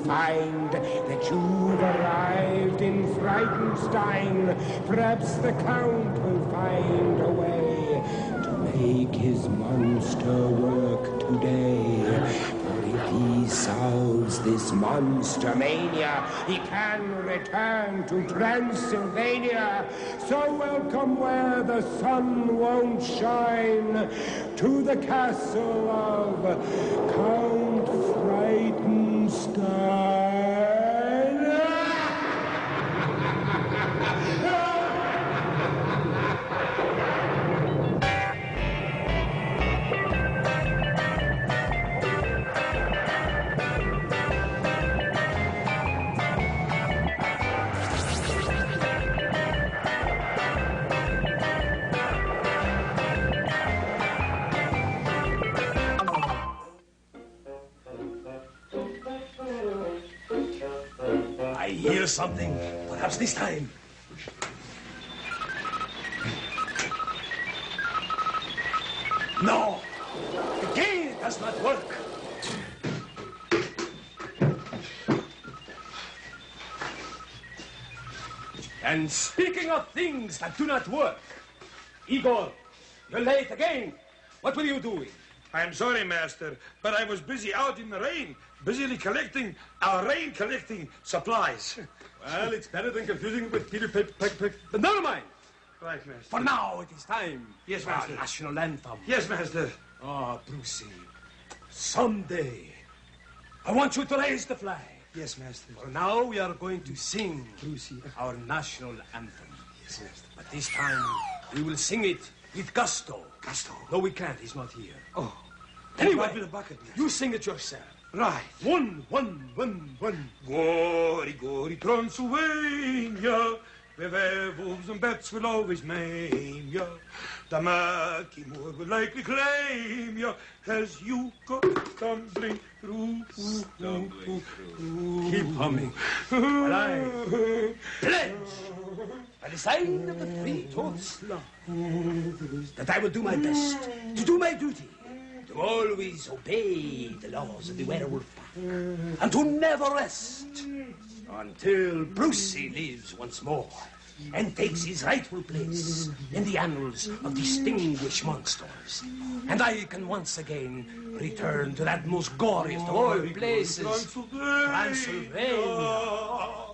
find that you've arrived in Frightenstein. Perhaps the Count will find a way to make his monster work today. For if he solves this monster mania, he can return to Transylvania. So welcome where the sun won't shine, to the castle of Count Frightenstein. I hear something, perhaps this time. No, the gate does not work. And speaking of things that do not work, Igor, you're late again. What were you doing? I'm sorry, Master, but I was busy out in the rain, busily collecting our rain-collecting supplies. Well, it's better than confusing it with Peter Pick, but never mind. Right, Master. For now, it is time. Yes, for our Master. national anthem. Yes, Master. Ah, Brucey, someday, I want you to raise the flag. Yes, Master. For now, we are going to sing, Brucey, our national anthem. Yes, Master. But this time, we will sing it with gusto. Gusto? No, we can't. He's not here. Oh. Anyway, With a bucket, Master. you sing it yourself. Right. One. Gory, gory Transylvania, where werewolves and bats will always maim ya. The murky moor will likely claim ya as you go stumbling through. Keep humming. While I pledge, by the sign of the three-toed slug, that I will do my best to do my duty, to always obey the laws of the werewolf pack, and to never rest until Brucey lives once more and takes his rightful place in the annals of distinguished monsters. And I can once again return to that most goriest of all places, Transylvania.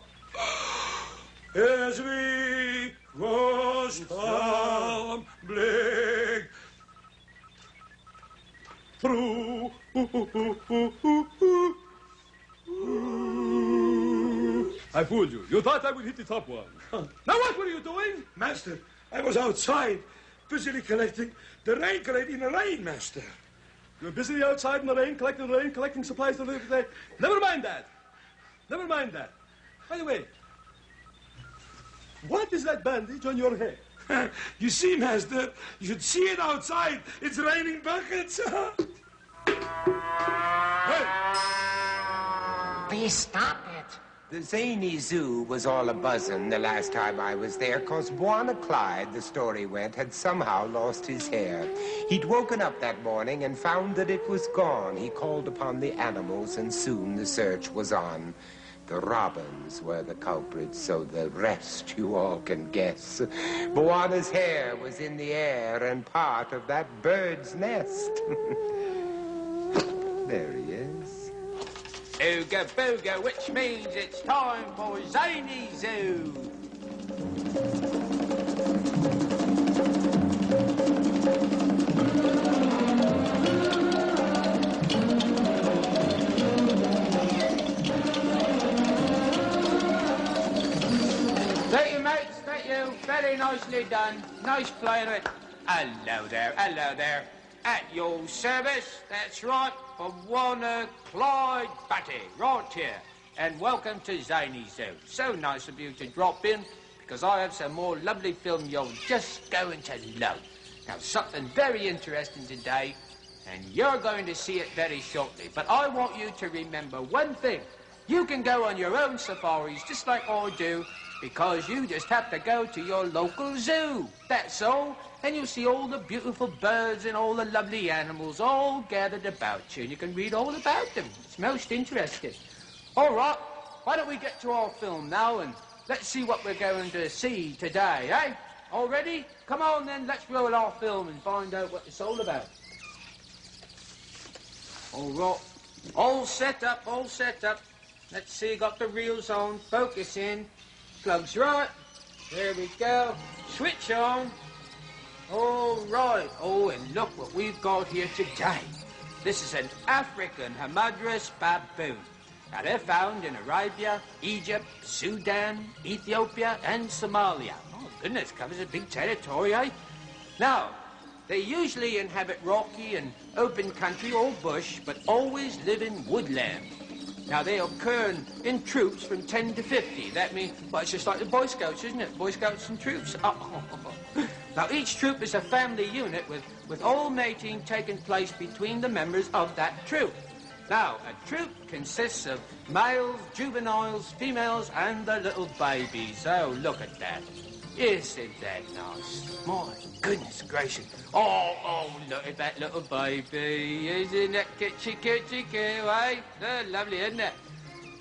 As we go stumbling through. I fooled you. You thought I would hit the top one. Now what were you doing? Master, I was outside, busily collecting the rain, collecting the rain, Master. You're busy outside in the rain, collecting supplies to live today. Never mind that. Never mind that. By the way, what is that bandage on your head? You see, Master, you should see it outside. It's raining buckets. Hey! Please stop it. The zany zoo was all a-buzzin' the last time I was there, 'cause Bwana Clyde, the story went, had somehow lost his hair. He'd woken up that morning and found that it was gone. He called upon the animals, and soon the search was on. The robins were the culprits, so the rest you all can guess. Bwana's hair was in the air and part of that bird's nest. There he is. Ooga booga, which means it's time for Zany Zoo. Thank you, mates, thank you. Very nicely done. Nice playing it. Hello there, hello there. At your service, that's right, for Warner Clyde Batty, right here. And welcome to Zany Zoo. So nice of you to drop in, because I have some more lovely film you're just going to love. Now, something very interesting today, and you're going to see it very shortly. But I want you to remember one thing. You can go on your own safaris, just like I do, because you just have to go to your local zoo. That's all. And you'll see all the beautiful birds and all the lovely animals all gathered about you. And you can read all about them. It's most interesting. All right, why don't we get to our film now and let's see what we're going to see today, eh? All ready? Come on then, let's roll our film and find out what it's all about. All right, all set up, all set up. Let's see, got the reels on, focus in, plugs right. There we go, switch on. All right, oh, and look what we've got here today. This is an African hamadryas baboon. Now, they're found in Arabia, Egypt, Sudan, Ethiopia, and Somalia. Oh, goodness, covers a big territory, eh? Now, they usually inhabit rocky and open country or bush, but always live in woodland. Now, they occur in troops from 10 to 50. That means, well, it's just like the Boy Scouts, isn't it? Boy Scouts and troops. Oh. Now, each troop is a family unit with all mating taking place between the members of that troop. Now, a troop consists of males, juveniles, females, and the little babies. Oh, look at that. Isn't that nice? My goodness gracious. Oh, look at that little baby. Isn't that kitschy, eh? Oh, lovely, isn't it?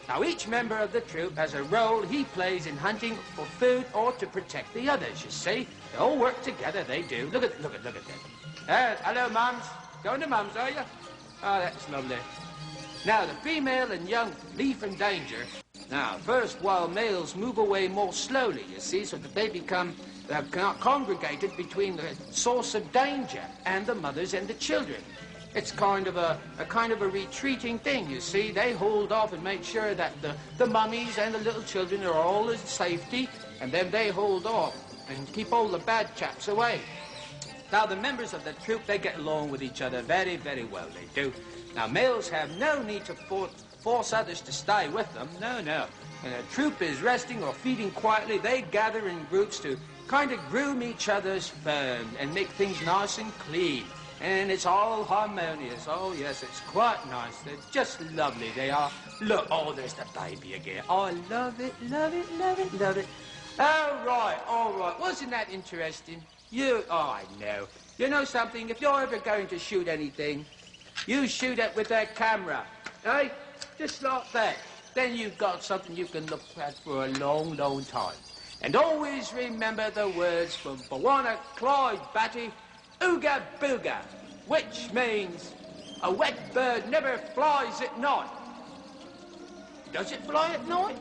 Now, each member of the troop has a role he plays in hunting for food or to protect the others, you see. They all work together, they do. Look at that. Hello, mums. Going to mums, are you? Oh, that's lovely. Now, the female and young flee from danger. Now, first, while males move away more slowly, you see, so that they become congregated between the source of danger and the mothers and the children. It's kind of a retreating thing, you see. They hold off and make sure that the mummies and the little children are all in safety, and then they hold off and keep all the bad chaps away. Now, the members of the troop, they get along with each other very, very well, they do. Now, males have no need to force others to stay with them. No. When a troop is resting or feeding quietly, they gather in groups to kind of groom each other's fur and make things nice and clean. And it's all harmonious. Oh, yes, it's quite nice. They're just lovely, they are. Look, oh, there's the baby again. Oh, I love it. All right. Wasn't that interesting? Oh, I know. You know something? If you're ever going to shoot anything, you shoot it with that camera, eh? Just like that. Then you've got something you can look at for a long, long time. And always remember the words from Bwana Clyde Batty, Ooga Booga, which means a wet bird never flies at night. Does it fly at night?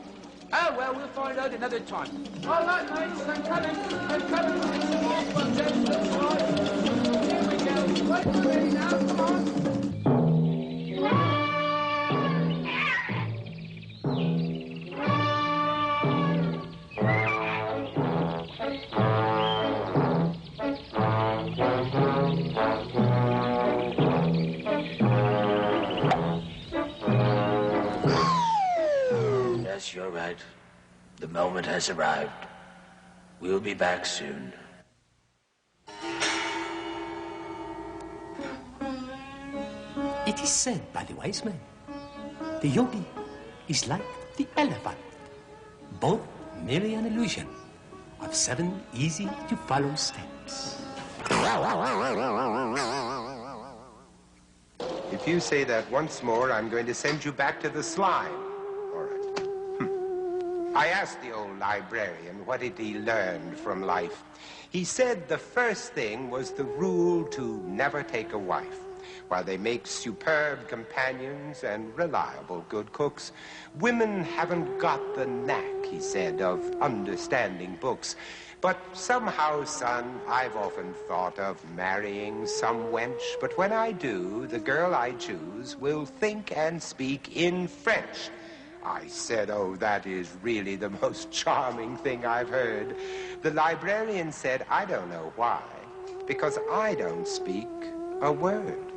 Oh, well, we'll find out another time. All right, mates, I'm coming. That's right. Here we go. Right, ready now, come on. Yes, you're right. The moment has arrived. We'll be back soon. It is said by the wise man, the yogi is like the elephant, both merely an illusion of 7 easy-to-follow steps. If you say that once more, I'm going to send you back to the slime. All right. I asked the old librarian what had he learned from life. He said the first thing was the rule to never take a wife. While they make superb companions and reliable good cooks, women haven't got the knack, he said, of understanding books. But somehow, son, I've often thought of marrying some wench. But when I do, the girl I choose will think and speak in French. I said, oh, that is really the most charming thing I've heard. The librarian said, I don't know why, because I don't speak a word.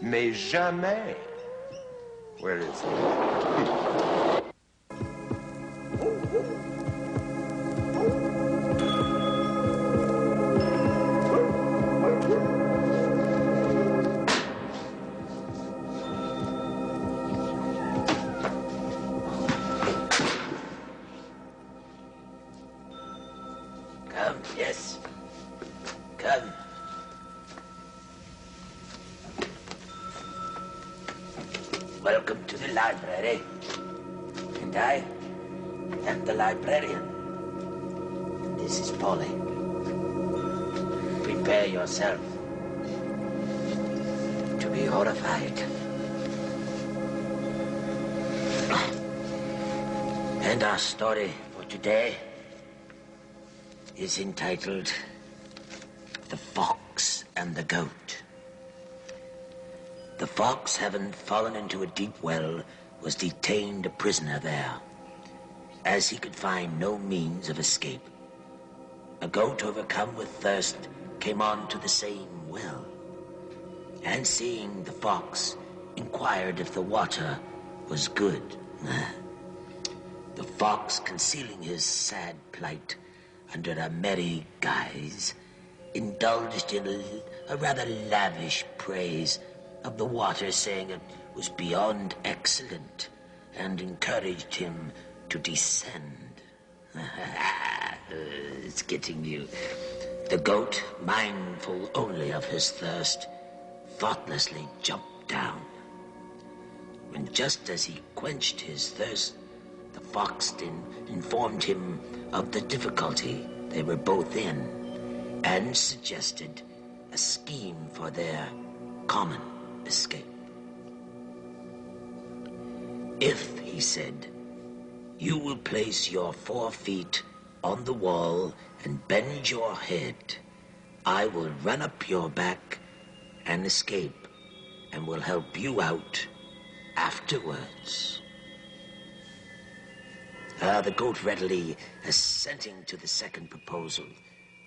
Mais jamais. Where is he? Come, yes. Come. Welcome to the library. And I am the librarian. This is Polly. Prepare yourself to be horrified. And our story for today is entitled The Fox and the Goat. The fox, having fallen into a deep well, was detained a prisoner there, as he could find no means of escape. A goat, overcome with thirst, came on to the same well, and seeing the fox, inquired if the water was good. The fox, concealing his sad plight under a merry guise, indulged in a rather lavish praise of the water, saying it was beyond excellent, and encouraged him to descend. It's getting you. The goat, mindful only of his thirst, thoughtlessly jumped down. When just as he quenched his thirst, the fox informed him of the difficulty they were both in, and suggested a scheme for their common escape. If, he said, you will place your 4 feet on the wall and bend your head, I will run up your back and escape, and will help you out afterwards. The goat readily assenting to the second proposal,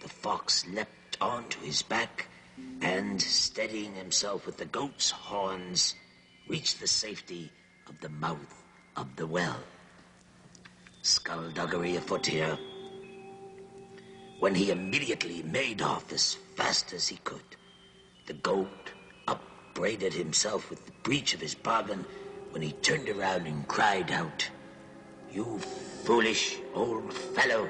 the fox leapt onto his back, and, steadying himself with the goat's horns, reached the safety of the mouth of the well. Skullduggery afoot here, when he immediately made off as fast as he could. The goat upbraided himself with the breach of his bargain when he turned around and cried out, "You foolish old fellow!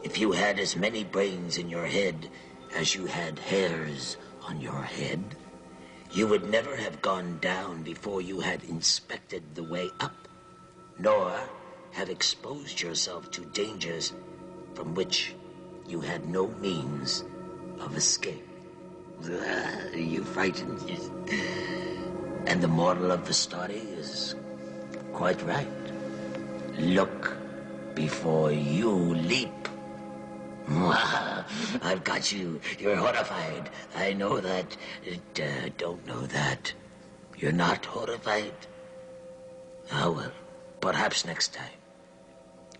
If you had as many brains in your head as you had hairs on your head, you would never have gone down before you had inspected the way up, nor have exposed yourself to dangers from which you had no means of escape." Are you frightened? And the moral of the story is quite right. Look before you leap. I've got you. You're horrified. I know that. Don't know that. You're not horrified? Ah, well, perhaps next time.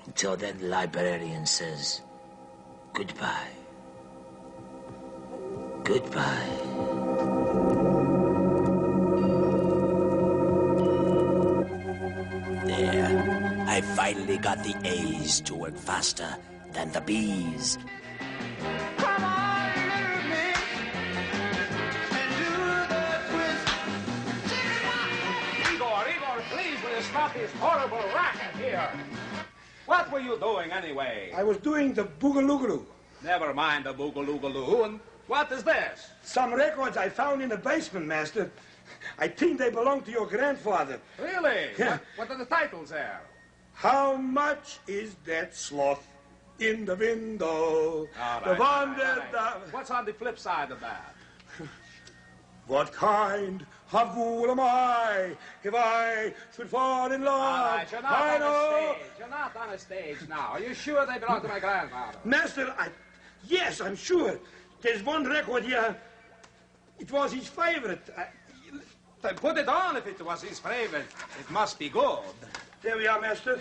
Until then, the librarian says goodbye. Goodbye. There. I finally got the A's to work faster than the B's. Come on, little miss, and do the twist. Igor, please, will you stop this horrible racket here? What were you doing anyway? I was doing the boogaloo. Never mind the boogaloo. And what is this? Some records I found in the basement, Master. I think they belong to your grandfather. Really? Yeah. What are the titles there? How much is that sloth in the window? All The right, one all that... right. What's on the flip side of that? What kind of fool am I if I should fall in love? All right, you're not I on know. a stage. You're not on a stage now. Are you sure they belong to my grandfather? Master, yes, I'm sure. There's one record here. It was his favorite. Then put it on if it was his favorite. It must be good. There we are, Master.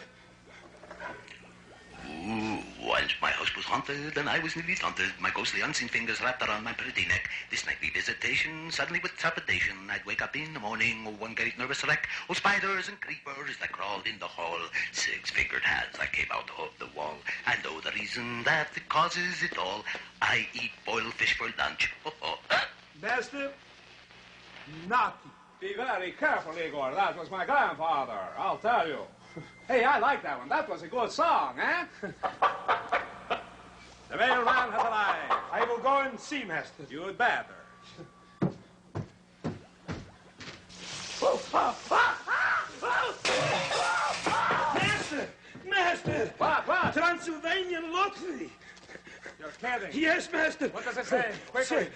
Once my house was haunted, and I was nearly daunted. My ghostly unseen fingers wrapped around my pretty neck. This nightly visitation, suddenly with trepidation, I'd wake up in the morning, one great nervous wreck. Oh, spiders and creepers that crawled in the hall. 6-fingered hands that came out of the wall. And oh, the reason that it causes it all, I eat boiled fish for lunch. Master, naughty. Be very careful, Igor. That was my grandfather, I'll tell you. Hey, I like that one. That was a good song, eh? The mailman has arrived. I will go and see, Master. You'd better. Master! What? Transylvanian lottery! You're kidding. Yes, Master. What does it say? Quickly.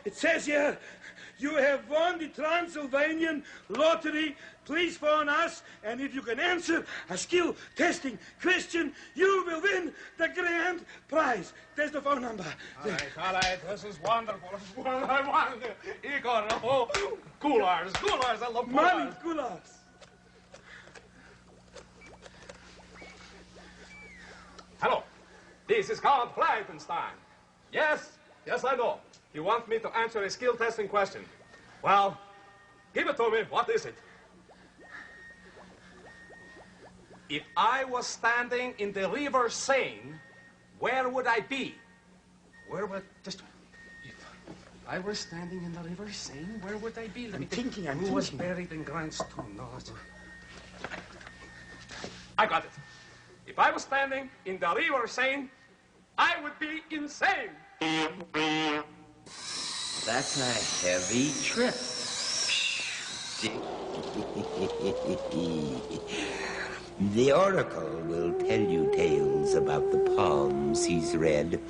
It says here, you have won the Transylvanian lottery. Please phone us, and if you can answer a skill testing question, you will win the grand prize. There's the phone number. All right. This is wonderful. This is what I want. Igor, oh, goulars. I love Money, goulars. gulags. Hello. This is called ghtenstein. Yes, I know. You want me to answer a skill testing question. Well, give it to me. What is it? If I was standing in the river Seine, where would I be? If I were standing in the river Seine, where would I be? I'm thinking. Who was buried in Grindstone? No, I got it. If I was standing in the river Seine, I would be insane. That's a heavy trip. The oracle will tell you tales about the palms he's read,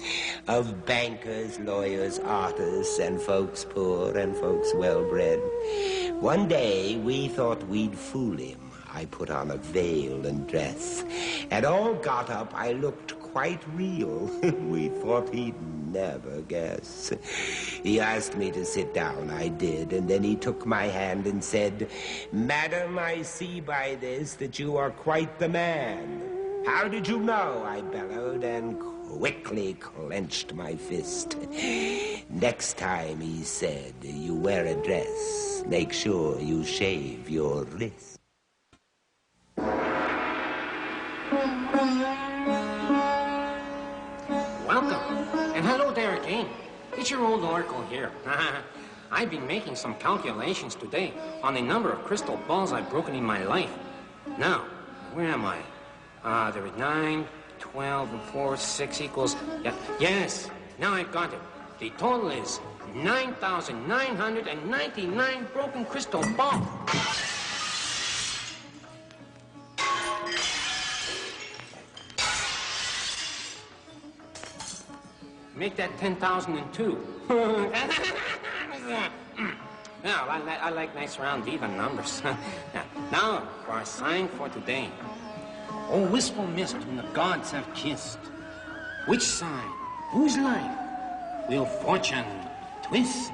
of bankers, lawyers, artists, and folks poor and folks well-bred. One day, we thought we'd fool him. I put on a veil and dress, and all got up, I looked quite real. We thought he'd never guess. He asked me to sit down, I did, and then he took my hand and said, "Madam, I see by this that you are quite the man." "How did you know?" I bellowed, and quickly clenched my fist. "Next time," he said, "you wear a dress, make sure you shave your wrist." Welcome, and hello there again. It's your old oracle here. I've been making some calculations today on the number of crystal balls I've broken in my life. Now, where am I? There is 9, 12, and 4, 6 equals... Yes, now I've got it. The total is 9,999 broken crystal balls. Make that 10,002. Now, I like nice round even numbers. Now, for our sign for today. Oh, wistful mist whom the gods have kissed. Which sign, whose life will fortune twist?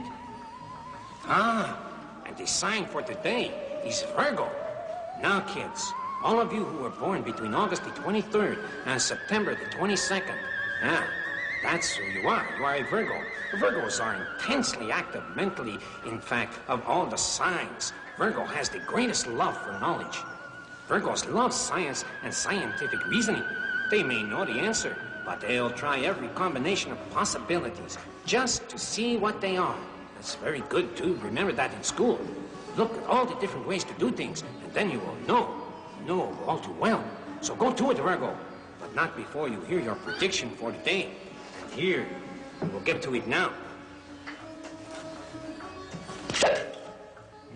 And the sign for today is Virgo. Now, kids, all of you who were born between August the 23rd and September the 22nd, that's who you are. You are a Virgo. Virgos are intensely active mentally. In fact, of all the signs, Virgo has the greatest love for knowledge. Virgos love science and scientific reasoning. They may know the answer, but they'll try every combination of possibilities just to see what they are. That's very good, too. Remember that in school. Look at all the different ways to do things, and then you will know all too well. So go to it, Virgo, but not before you hear your prediction for today. Here, we'll get to it now.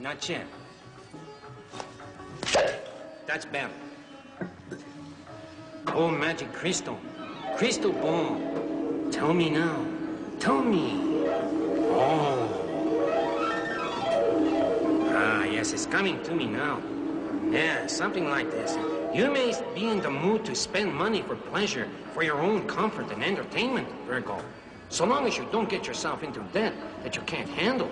Not yet. That's better. Oh, magic crystal. Crystal ball. Tell me now. Tell me. Oh. Yes, it's coming to me now. Yeah, something like this. You may be in the mood to spend money for pleasure, for your own comfort and entertainment, Virgo. So long as you don't get yourself into debt that you can't handle.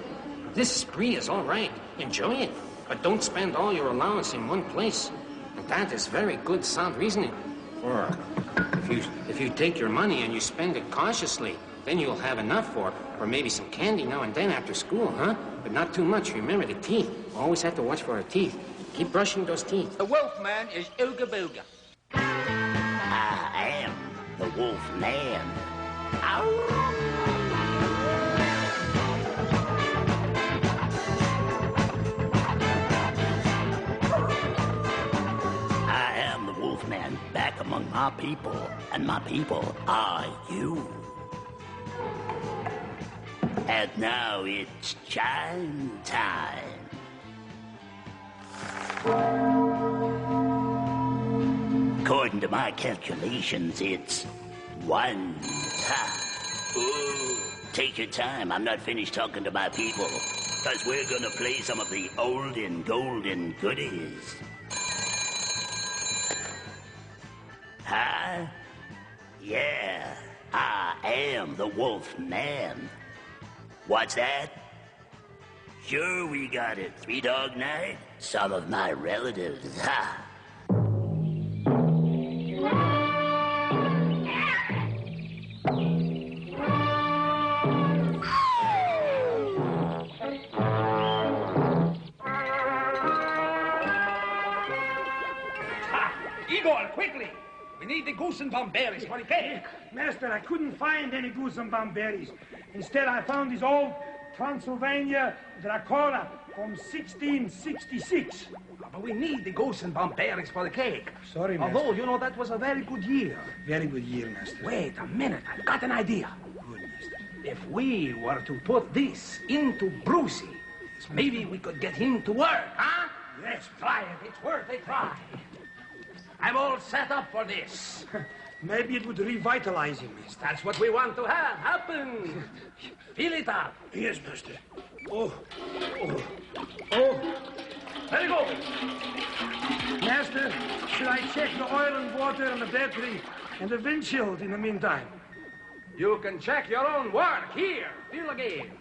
This spree is all right. Enjoy it. But don't spend all your allowance in one place. And that is very good, sound reasoning. Or if you take your money and you spend it cautiously, then you'll have enough for maybe some candy now and then after school, huh? But not too much. Remember the teeth. Always have to watch for our teeth. Keep brushing those teeth. The wolf man is Ooga Booga. I am the wolf man. I am the wolf man back among my people, and my people are you. And now it's chime time. According to my calculations, it's 1. Ha. Ooh, take your time. I'm not finished talking to my people. Because we're gonna play some of the olden golden goodies. Huh? Yeah, I am the Wolf Man. What's that? Sure, we got it. 3 Dog Night? Some of my relatives, ha! Igor, quickly! We need the goose and bomb berries for the cake. Master, I couldn't find any goose and bomb berries. Instead, I found this old Transylvania Dracula from 1666. But we need the goose and bomb berries for the cake. Sorry, Master. Although, you know, that was a very good year. Very good year, Master. Wait a minute, I've got an idea. Good, Master. If we were to put this into Brucey, maybe we could get him to work, huh? Let's try it. It's worth a try. I'm all set up for this. Maybe it would revitalize him, Master. That's what we want to have happen. Fill it up. Yes, Master. Oh. Very good. Master, should I check the oil and water and the battery and the windshield in the meantime? You can check your own work here. Fill again.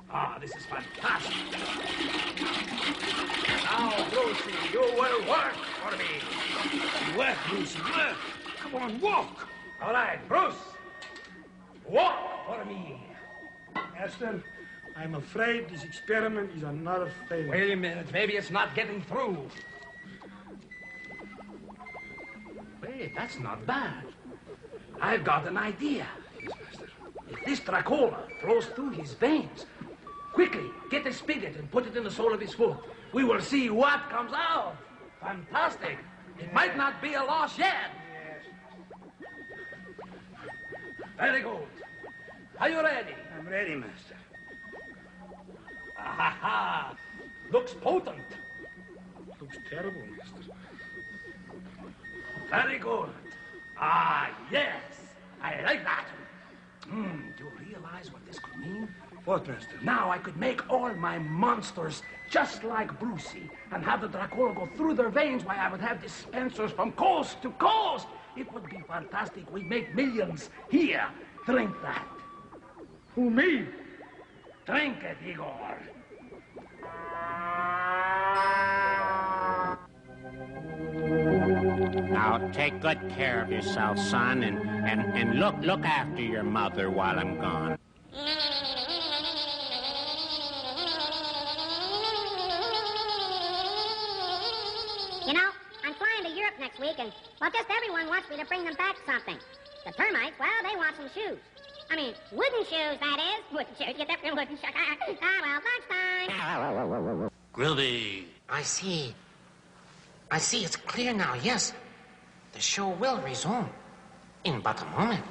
Ah, this is fantastic. Now, Brucey, you will work for me. Work, Bruce, work. Come on, walk. All right, Bruce. Walk for me. Master, I'm afraid this experiment is another failure. Wait a minute. Maybe it's not getting through. Wait, that's not bad. I've got an idea. Yes, Master. If this Dracula flows through his veins, quickly, get a spigot and put it in the sole of his foot. We will see what comes out. Fantastic. It might not be a loss yet. Yes. Very good. Are you ready? I'm ready, Master. Ha! Looks potent. Looks terrible, Master. Very good. Ah, yes. I like that. Do you realize what this could mean? What, Master? Now I could make all my monsters just like Brucey and have the Dracula go through their veins while I would have dispensers from coast to coast. It would be fantastic. We'd make millions. Here, drink that. Who, me? Drink it, Igor. Now, take good care of yourself, son, and look after your mother while I'm gone. You know, I'm flying to Europe next week, and, well, just everyone wants me to bring them back something. The termites, well, they want some shoes. I mean, wooden shoes, that is. Wooden shoes. Get that from wooden shoes. Well, lunchtime. Groovy. I see. It's clear now, yes. The show will resume in but a moment.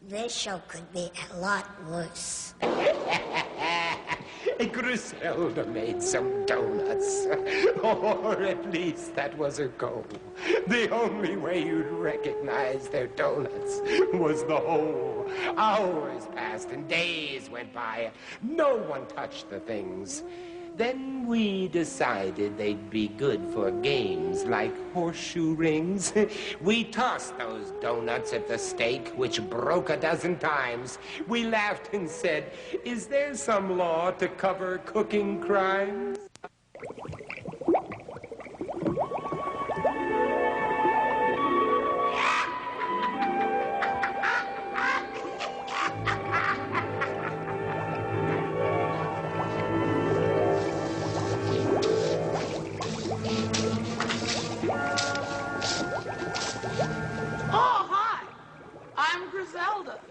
This show could be a lot worse. Griselda made some donuts. Or at least that was her goal. The only way you'd recognize their donuts was the hole. Hours passed and days went by. No one touched the things. Then we decided they'd be good for games like horseshoe rings. We tossed those donuts at the stake, which broke a dozen times. We laughed and said, "Is there some law to cover cooking crimes?"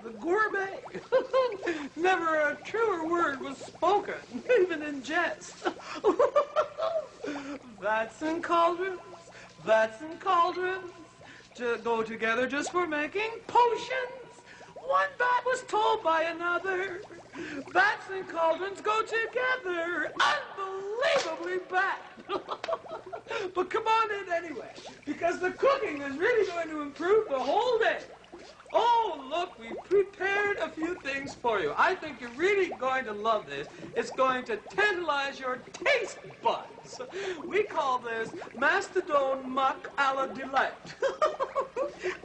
The gourmet. Never a truer word was spoken, even in jest. Vats and cauldrons, go together just for making potions. One bat was told by another. Bats and cauldrons go together. Unbelievably bad. But come on in anyway, because the cooking is really going to improve the whole day. Oh, look, we prepared a few things for you. I think you're really going to love this. It's going to tantalize your taste buds. We call this Mastodon Muck a la Delight.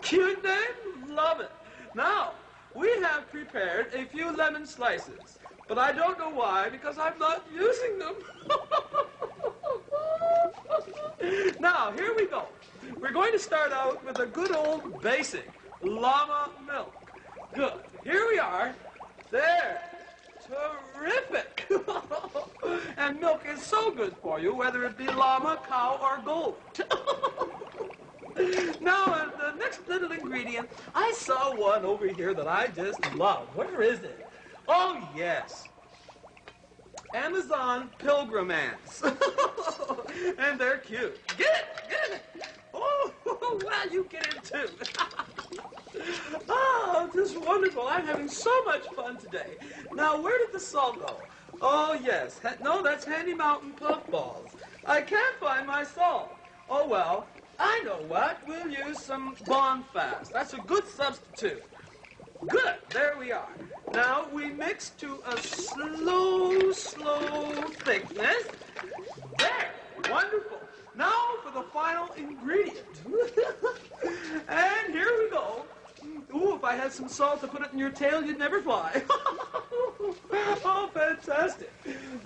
Cute name? Love it. Now, we have prepared a few lemon slices, but I don't know why, because I'm not using them. Now, here we go. We're going to start out with a good old basic llama milk. Good. Here we are. There. Terrific. And milk is so good for you, whether it be llama, cow, or goat. Now, the next little ingredient, I saw one over here that I just love. Where is it? Oh, yes. Amazon pilgrim ants. And they're cute. Get it, get it. Oh, well, you get it too. Oh, this is wonderful. I'm having so much fun today. Now, where did the salt go? Oh, yes. No, that's Handy Mountain puffballs. I can't find my salt. Oh, well, I know what. We'll use some Bonfast. That's a good substitute. Good. There we are. Now, we mix to a slow thickness. There. Wonderful. Now for the final ingredient. And here we go. Ooh, if I had some salt to put it in your tail, you'd never fly. Oh, fantastic.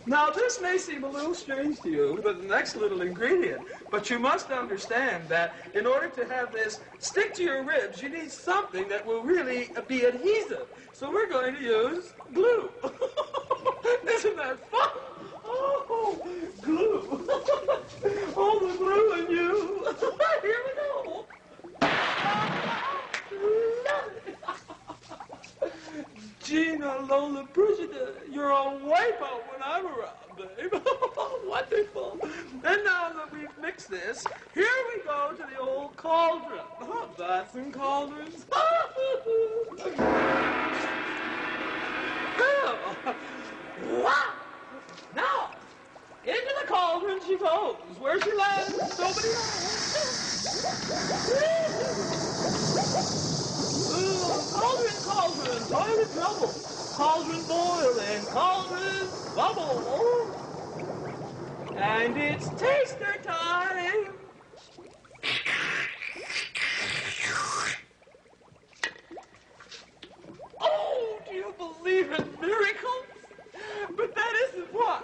Now, this may seem a little strange to you, the next little ingredient, but you must understand that in order to have this stick to your ribs, you need something that will really be adhesive. So we're going to use glue. Isn't that fun? Oh, glue. Oh, the glue in you. Here we go. Gina, Lola, Brigida, you're on wipeout when I'm around, babe. Wonderful. And now that we've mixed this, here we go to the old cauldron. Oh, bats and cauldrons. Wow. Now, into the cauldron she goes. Where she lands, nobody knows. Cauldron, cauldron, toilet trouble. Cauldron boiling, cauldron bubble. And it's taster time. Oh, do you believe in miracles? But that isn't one.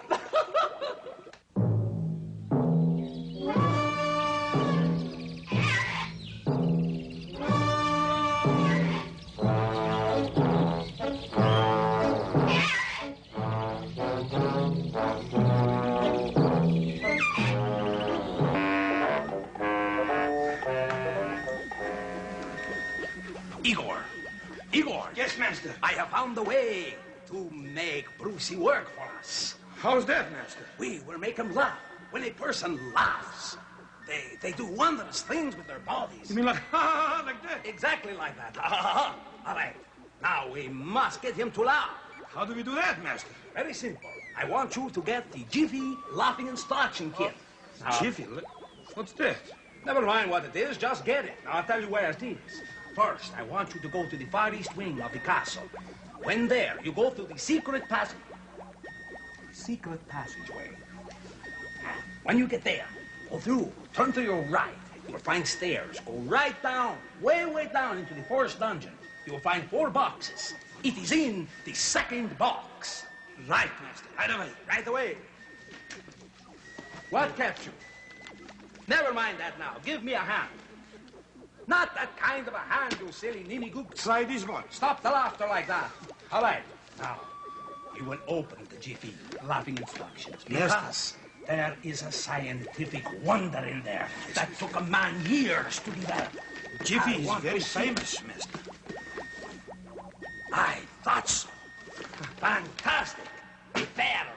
Igor. Yes, master. I have found a way to make Brucey work for us. How's that, master? We will make him laugh. When a person laughs, they do wondrous things with their bodies. You mean like, ha, like that? Exactly like that. All right. Now we must get him to laugh. How do we do that, master? Very simple. I want you to get the Jiffy Laughing Instruction Kit. Jiffy? What's that? Never mind what it is, just get it. Now I'll tell you where it is. First, I want you to go to the far east wing of the castle. When there, you go through the secret passage. Secret passageway. When you get there, go through, turn to your right. You will find stairs. Go right down, way down into the first dungeon. You will find 4 boxes. It is in the second box. Right, master. Right away. Right away. What kept you? Never mind that now. Give me a hand. Not that kind of a hand, you silly ninny-gook. Try this one. Stop the laughter like that. All right. Now, you will open the Jiffy Laughing Instructions. Because there is a scientific wonder in there that took a man years to develop. Jiffy is very famous, master. I thought so. Fantastic. A feather.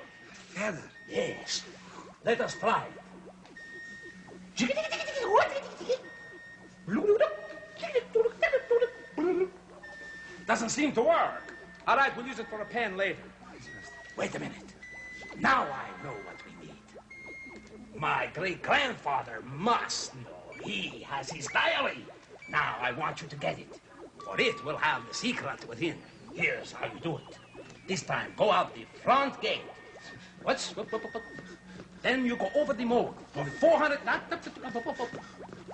Feather? Yes. Let us try. Doesn't seem to work. All right, we'll use it for a pen later. Wait a minute. Now I know what we need. My great-grandfather must know. He has his diary. Now I want you to get it. For it will have the secret within. Here's how you do it. This time, go out the front gate. What's... Then you go over the moat.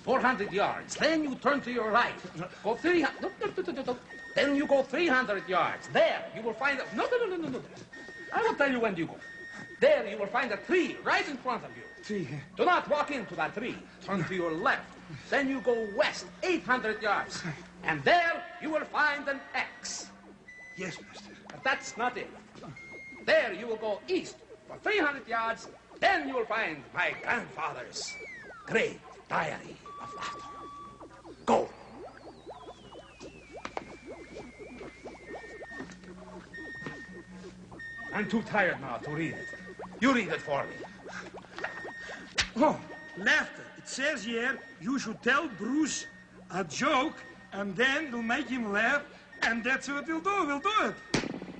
400 yards. Then you turn to your right. Go 300... Then you go 300 yards. There, you will find a... No. I will tell you when you go. There, you will find a tree right in front of you. Tree? Do not walk into that tree. Turn to your left. Then you go west 800 yards. And there, you will find an X. Yes, master. But that's not it. There, you will go east for 300 yards. Then you will find my grandfather's great diary of laughter. Go. I'm too tired now to read it. You read it for me. Oh, laughter. It says here you should tell Bruce a joke and then you'll make him laugh and that's what we'll do. We'll do it.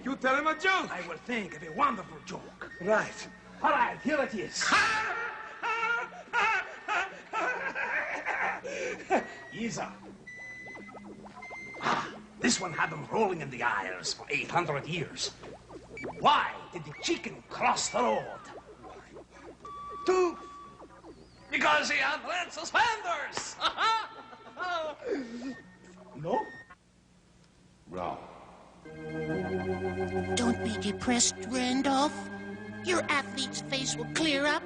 You tell him a joke. I will think of a wonderful joke. Right. All right, here it is. Isa. This one had them rolling in the aisles for 800 years. Why did the chicken cross the road? Because he had red suspenders. No? Wrong. Don't be depressed, Randolph. Your athlete's face will clear up.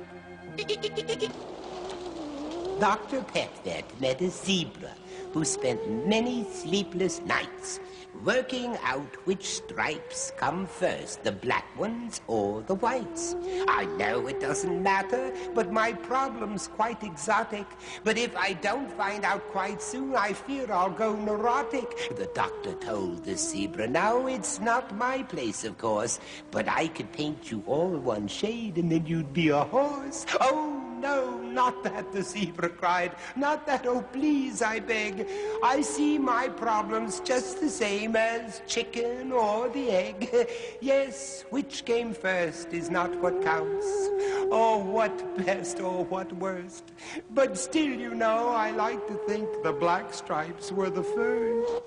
Dr. Petvet met a zebra who spent many sleepless nights working out which stripes come first, the black ones or the whites. I know it doesn't matter, but my problem's quite exotic. But if I don't find out quite soon, I fear I'll go neurotic. The doctor told the zebra, now it's not my place, of course, but I could paint you all one shade and then you'd be a horse. Oh, no, not that, the zebra cried. Not that, oh, please, I beg. I see my problems just the same as chicken or the egg. Yes, which came first is not what counts, or what best or what worst. But still, you know, I like to think the black stripes were the first.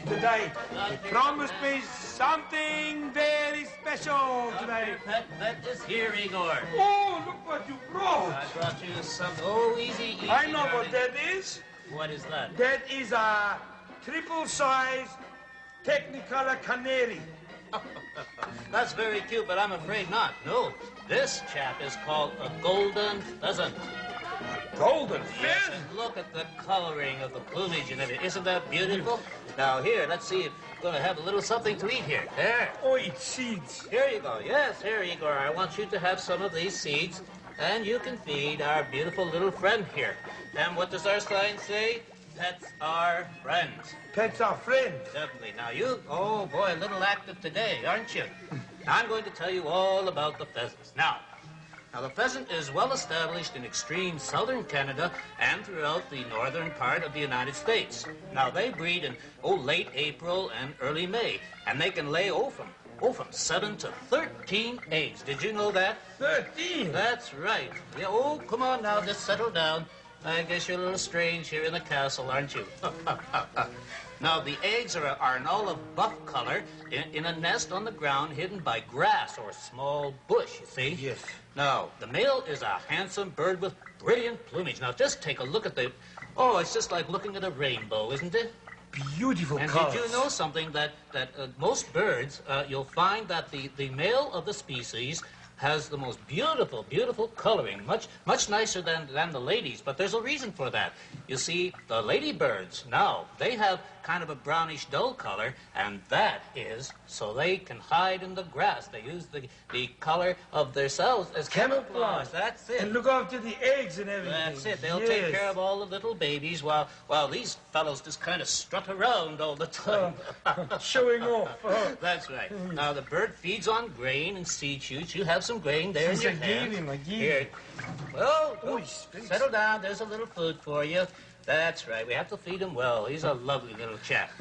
Today. He promised me something very special today. That is here, Igor. Oh, look what you brought. I brought you some, easy. I know what that is. What is that? That is a triple-size Technicolor canary. That's very cute, but I'm afraid not. No, this chap is called a golden pheasant. Golden Yes, pheasant? and look at the coloring of the plumage and everything. Isn't that beautiful? Now, here, let's see if we're going to have a little something to eat here. There. Oh, eat seeds. Here you go. Yes, here, Igor. I want you to have some of these seeds, and you can feed our beautiful little friend here. And what does our sign say? Pets are friends. Pets are friends. Definitely. Now, oh, boy, a little active today, aren't you? I'm going to tell you all about the pheasants. Now, the pheasant is well established in extreme southern Canada and throughout the northern part of the United States. Now, they breed in, late April and early May, and they can lay from 7 to 13 eggs. Did you know that? 13? That's right. Yeah, come on now, just settle down. I guess you're a little strange here in the castle, aren't you? Now, the eggs are an olive buff color in a nest on the ground hidden by grass or small bush, you see? Yes. Now, the male is a handsome bird with brilliant plumage. Now, just take a look at it's just like looking at a rainbow, isn't it? Beautiful And colors. did you know something that most birds, you'll find that the male of the species has the most beautiful, beautiful coloring, much nicer than the ladies, but there's a reason for that. You see, the ladybirds, now, they have kind of a brownish dull color, and that is so they can hide in the grass. They use the color of their cells as camouflage. That's it. And look after the eggs and everything. That's it. They'll take care of all the little babies while these fellows just kind of strut around all the time. Showing off. That's right. Now, the bird feeds on grain and seed shoots. You have some grain there in your hand. Here. Well, settle down. There's a little food for you. That's right. We have to feed him well. He's a lovely little chap.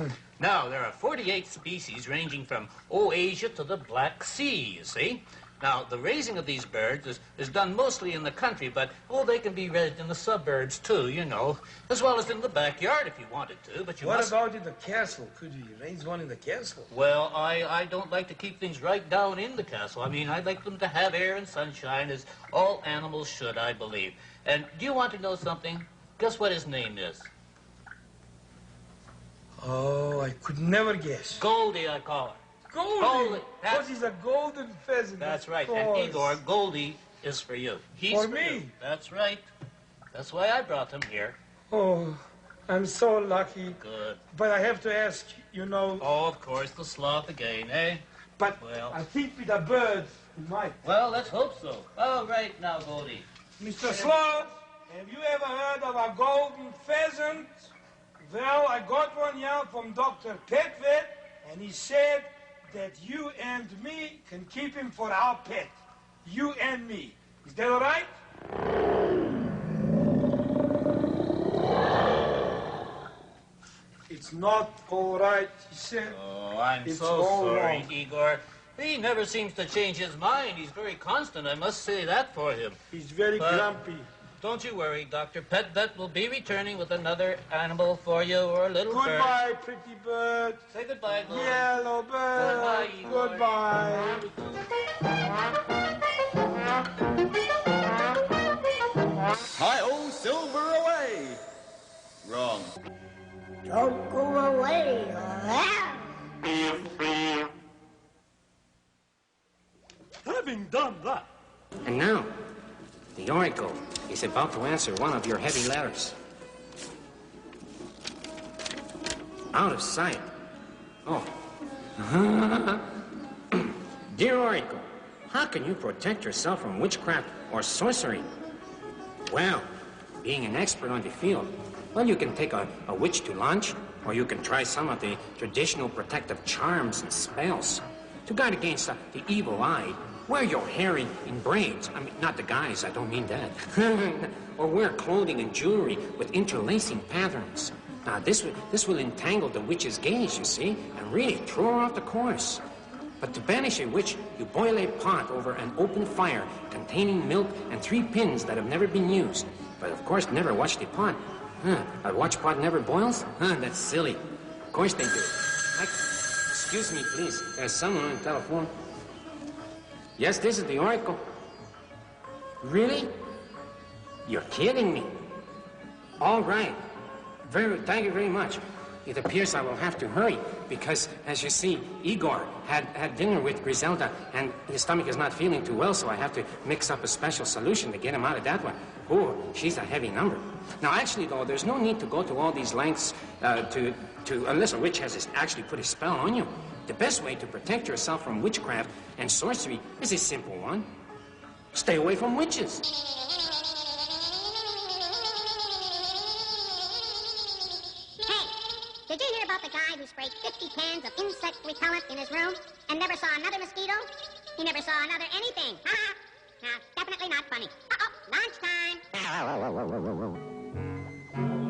Now, there are 48 species ranging from Asia to the Black Sea, you see. Now, the raising of these birds is done mostly in the country, but, they can be raised in the suburbs, too, you know, as well as in the backyard if you wanted to, but you must... What about in the castle? Could you raise one in the castle? Well, I don't like to keep things right down in the castle. I mean, I'd like them to have air and sunshine, as all animals should, I believe. And do you want to know something? Guess what his name is? Oh, I could never guess. Goldie, I call her. Goldie? Because he's a golden pheasant. That's right. And Igor, Goldie is for you. He's for me? You. That's right. That's why I brought him here. Oh, I'm so lucky. Good. But I have to ask, you know... Oh, of course, the sloth again, eh? But I think with the birds, we might. Well, let's hope so. All right now, Goldie. Mr. Sloth, have you ever heard of a golden pheasant? Well, I got one here from Dr. Petvet, and he said that you and me can keep him for our pet. You and me. Is that all right? It's not all right, he said. Oh, I'm it's so sorry, wrong. Igor. He never seems to change his mind. He's very constant, I must say that for him. He's very grumpy. Don't you worry, Dr. Petvet will be returning with another animal for you, or a little bird. Goodbye, pretty bird. Say goodbye, Goldie. Yellow bird. Goodbye, Igor. Goodbye. Hi-oh, silver away. Wrong. Don't go away. Having done that. And now, the oracle is about to answer one of your heavy letters. Out of sight. Oh. Dear oracle, how can you protect yourself from witchcraft or sorcery? Well, being an expert on the field, well, you can take a witch to lunch, or you can try some of the traditional protective charms and spells. To guard against the evil eye, wear your hair in braids. I mean, not the guys, I don't mean that. Or wear clothing and jewelry with interlacing patterns. Now, this will entangle the witch's gaze, you see, and really throw her off the course. But to banish a witch, you boil a pot over an open fire containing milk and 3 pins that have never been used. But, of course, never watch the pot. A watch pot never boils? That's silly. Of course they do. Excuse me, please. There's someone on the telephone. Yes, this is the oracle. Really? You're kidding me. All right. Thank you very much. It appears I will have to hurry because, as you see, Igor had dinner with Griselda and his stomach is not feeling too well, so I have to mix up a special solution to get him out of that one. Oh, she's a heavy number. Now, actually, though, there's no need to go to all these lengths unless a witch has actually put a spell on you. The best way to protect yourself from witchcraft and sorcery is a simple one. Stay away from witches. Did you hear about the guy who sprayed 50 cans of insect repellent in his room and never saw another mosquito? He never saw another anything. No, definitely not funny. Lunchtime.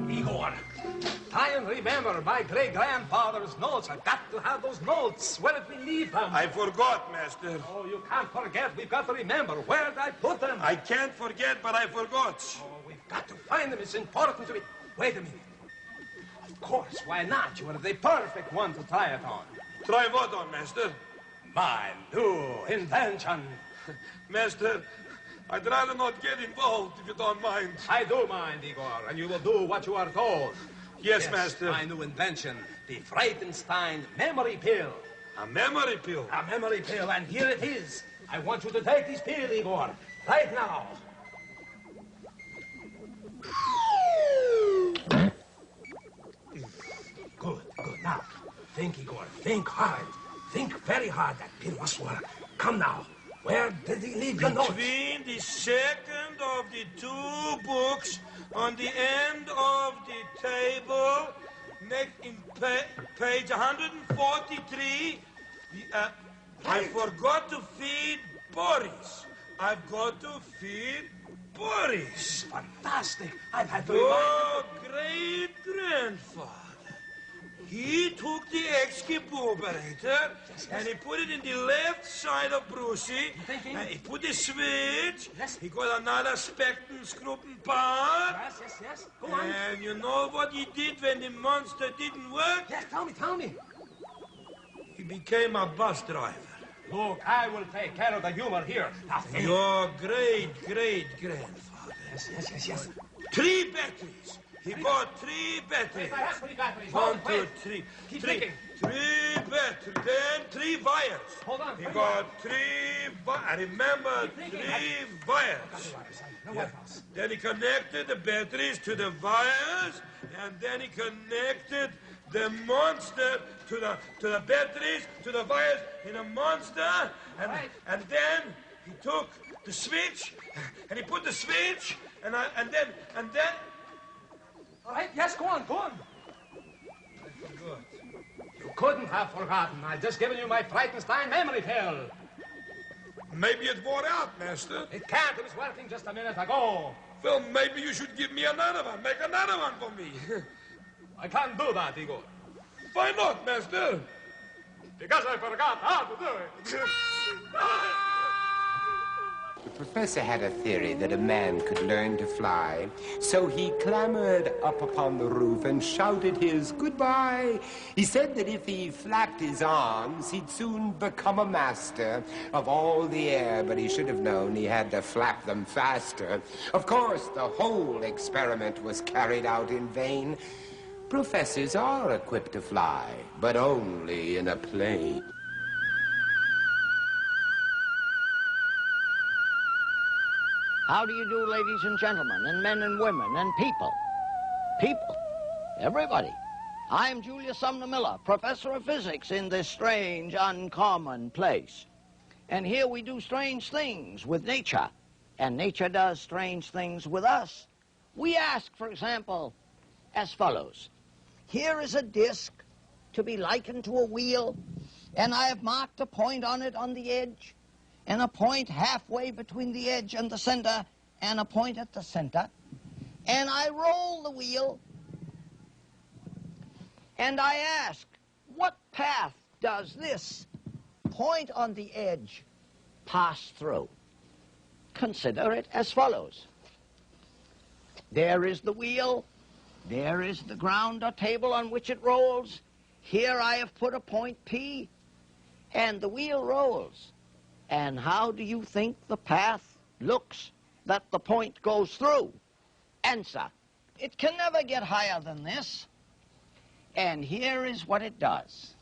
Igor, try and remember my great-grandfather's notes. I've got to have those notes. Where did we leave them? I forgot, Master. Oh, you can't forget. We've got to remember. Where did I put them? I can't forget, but I forgot. Oh, we've got to find them. It's important to me. Wait a minute. Of course, why not? You are the perfect one to try it on. Try what on, Master? My new invention. Master, I'd rather not get involved, if you don't mind. I do mind, Igor, and you will do what you are told. Yes, Master. My new invention, the ghtenstein memory pill. A memory pill? A memory pill, and here it is. I want you to take this pill, Igor, right now. Good. Now, think, Igor. Think hard. Think very hard. That pill must work. Come now. Where did he leave your notes? Between the second of the two books on the end of the table, next in page 143, I forgot to feed Boris. I've got to feed Boris. Fantastic. I've had to Your great-grandfather. He took the excuberator and he put it in the left side of Brucey. And he put the switch. Yes. He got another spectrum scrutin part. Yes. Go on. And you know what he did when the monster didn't work? Yes, tell me. He became a bus driver. Look, I will take care of the humor here. Now, think. Your great-great-grandfather. Yes. 3 batteries. He bought 3 batteries. I have 3 batteries. 1, 2, 3. Keep 3 thinking. batteries. Then 3 wires. Hold on. He got 3 wires. I remember 3 wires. Yeah. Then he connected the batteries to the wires, and then he connected the monster to the batteries, to the wires in a monster, and then he took the switch, and he put the switch, and then. All right, yes, go on. I forgot. You couldn't have forgotten. I've just given you my Ghtenstein memory pill. Maybe it wore out, Master. It can't. It was working just a minute ago. Well, maybe you should give me another one. Make another one for me. I can't do that, Igor. Why not, Master? Because I forgot how to do it. The professor had a theory that a man could learn to fly, so he clambered up upon the roof and shouted his goodbye. He said that if he flapped his arms, he'd soon become a master of all the air, but he should have known he had to flap them faster. Of course, the whole experiment was carried out in vain. Professors are equipped to fly, but only in a plane. How do you do, ladies and gentlemen, and men and women, and people? People. Everybody. I'm Julius Sumner Miller, professor of physics in this strange, uncommon place. And here we do strange things with nature, and nature does strange things with us. We ask, for example, as follows. Here is a disc to be likened to a wheel, and I have marked a point on it on the edge, and a point halfway between the edge and the center, and a point at the center. And I roll the wheel, and I ask, what path does this point on the edge pass through? Consider it as follows. There is the wheel. There is the ground or table on which it rolls. Here I have put a point P, and the wheel rolls. And how do you think the path looks that the point goes through? Answer. It can never get higher than this. And here is what it does.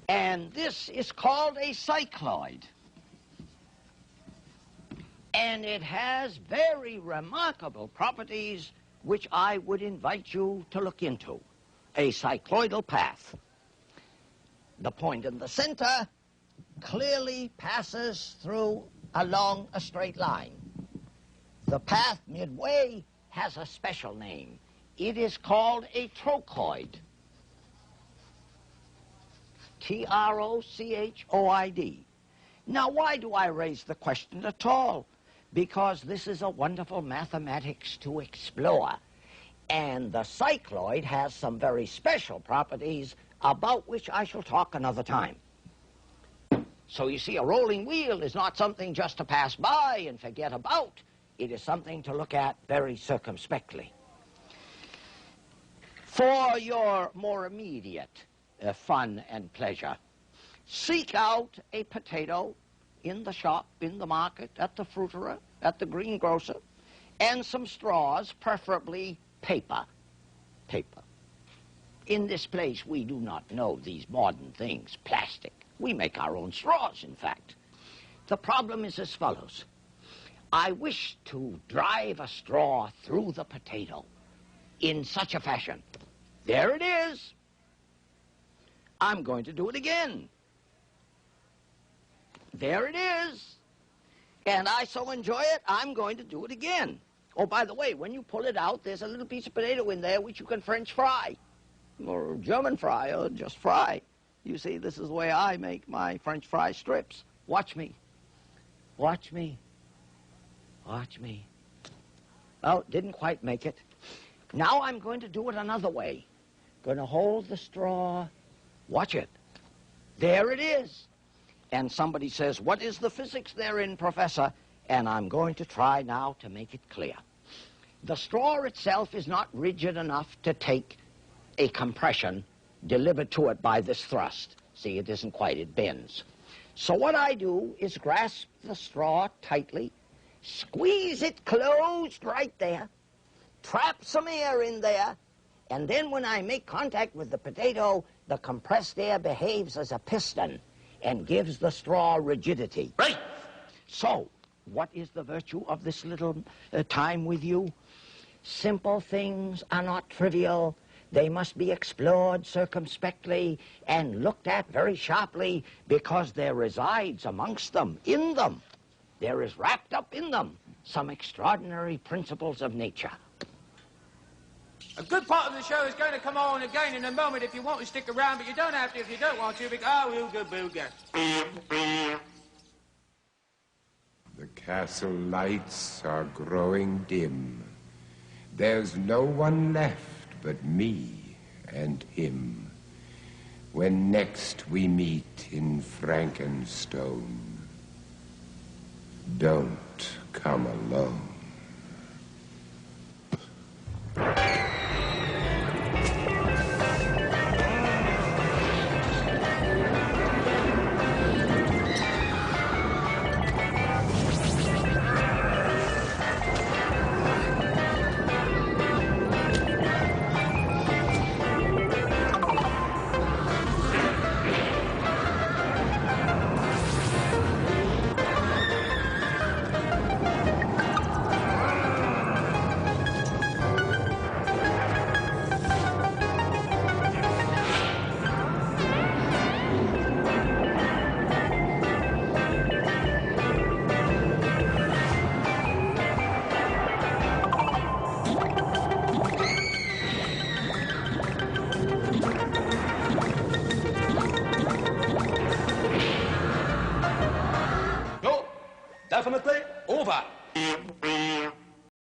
And this is called a cycloid. And it has very remarkable properties which I would invite you to look into. A cycloidal path. The point in the center clearly passes through along a straight line. The path midway has a special name. It is called a trochoid. Trochoid. Now, why do I raise the question at all? Because this is a wonderful mathematics to explore. And the cycloid has some very special properties about which I shall talk another time. So you see, a rolling wheel is not something just to pass by and forget about. It is something to look at very circumspectly. For your more immediate fun and pleasure, seek out a potato in the shop, in the market, at the fruiterer, at the greengrocer, and some straws, preferably paper. Paper. In this place, we do not know these modern things, plastic. We make our own straws, in fact. The problem is as follows. I wish to drive a straw through the potato in such a fashion. There it is. I'm going to do it again. There it is. And I so enjoy it, I'm going to do it again. Oh, by the way, when you pull it out, there's a little piece of potato in there which you can French fry, or German fry, or just fry. You see, this is the way I make my French fry strips. Watch me. Watch me. Watch me. Well, didn't quite make it. Now I'm going to do it another way. Going to hold the straw. Watch it. There it is. And somebody says, what is the physics therein, Professor? And I'm going to try now to make it clear. The straw itself is not rigid enough to take a compression delivered to it by this thrust. See, it isn't quite, it bends. So what I do is grasp the straw tightly, squeeze it closed right there, trap some air in there, and then when I make contact with the potato, the compressed air behaves as a piston and gives the straw rigidity. Right. So, what is the virtue of this little time with you? Simple things are not trivial. They must be explored circumspectly and looked at very sharply because there resides amongst them, in them, there is wrapped up in them some extraordinary principles of nature. A good part of the show is going to come on again in a moment if you want to stick around, but you don't have to if you don't want to, because... Oh, ooga booga. The castle lights are growing dim. There's no one left but me and him. When next we meet in Frankenstone, don't come alone.